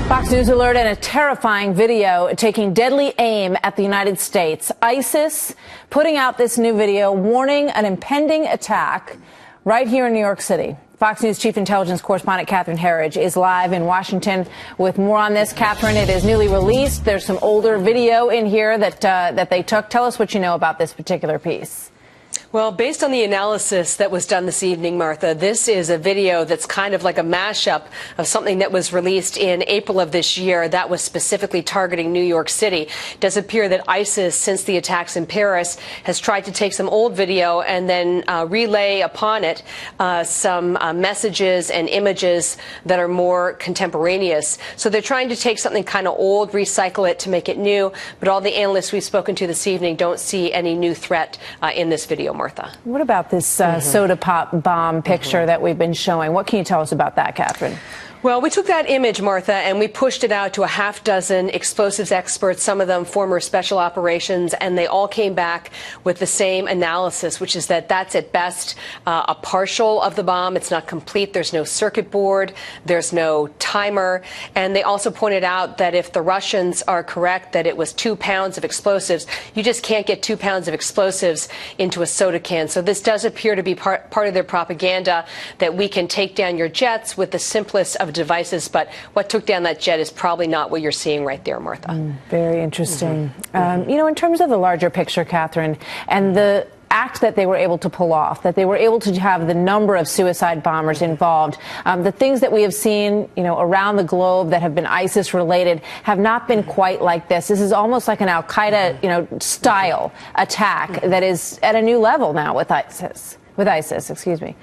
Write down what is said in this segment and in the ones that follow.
Fox News alert and a terrifying video taking deadly aim at the United States. ISIS putting out this new video warning an impending attack right here in New York City. Fox News Chief Intelligence Correspondent Catherine Herridge is live in Washington with more on this. Catherine, it is newly released. There's some older video in here that they took. Tell us what you know about this particular piece. Well, based on the analysis that was done this evening, Martha, this is a video that's kind of like a mashup of something that was released in April of this year that was specifically targeting New York City. It does appear that ISIS, since the attacks in Paris, has tried to take some old video and then relay upon it some messages and images that are more contemporaneous. So they're trying to take something kind of old, recycle it to make it new. But all the analysts we've spoken to this evening don't see any new threat in this video, Martha. What about this soda pop bomb picture that we've been showing? What can you tell us about that, Catherine? Well, we took that image, Martha, and we pushed it out to a half dozen explosives experts, some of them former special operations, and they all came back with the same analysis, which is that that's at best a partial of the bomb. It's not complete. There's no circuit board. There's no timer. And they also pointed out that if the Russians are correct that it was 2 pounds of explosives, you just can't get 2 pounds of explosives into a soda can. So this does appear to be part of their propaganda, that we can take down your jets with the simplest of devices, but what took down that jet is probably not what you're seeing right there, Martha. Very interesting. You know, in terms of the larger picture, Catherine, and the act that they were able to pull off, that they were able to have the number of suicide bombers involved, the things that we have seen, you know, around the globe that have been ISIS related have not been quite like this. This is almost like an Al-Qaeda, you know, style attack that is at a new level now with ISIS, excuse me.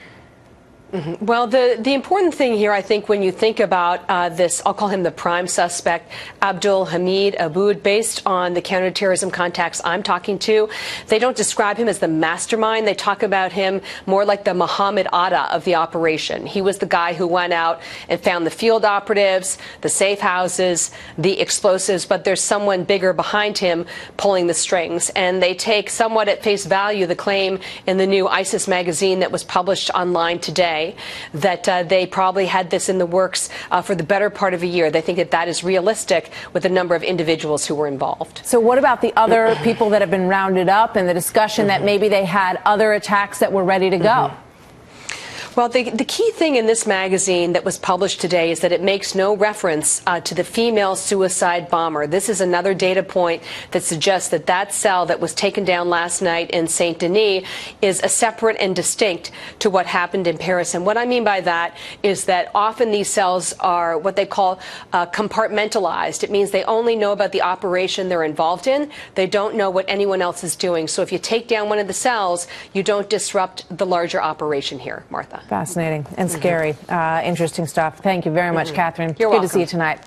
Well, the important thing here, I think, when you think about this, I'll call him the prime suspect, Abdul Hamid Aboud, based on the counterterrorism contacts I'm talking to, they don't describe him as the mastermind. They talk about him more like the Muhammad Atta of the operation. He was the guy who went out and found the field operatives, the safe houses, the explosives, but there's someone bigger behind him pulling the strings. And they take somewhat at face value the claim in the new ISIS magazine that was published online today that they probably had this in the works for the better part of a year. They think that that is realistic with the number of individuals who were involved. So what about the other people that have been rounded up and the discussion that maybe they had other attacks that were ready to go? Well, the key thing in this magazine that was published today is that it makes no reference to the female suicide bomber. This is another data point that suggests that that cell that was taken down last night in Saint Denis is a separate and distinct to what happened in Paris. And what I mean by that is that often these cells are what they call compartmentalized. It means they only know about the operation they're involved in. They don't know what anyone else is doing. So if you take down one of the cells, you don't disrupt the larger operation here, Martha. Fascinating and scary. Interesting stuff. Thank you very much, Catherine. You're Good welcome. to see you tonight.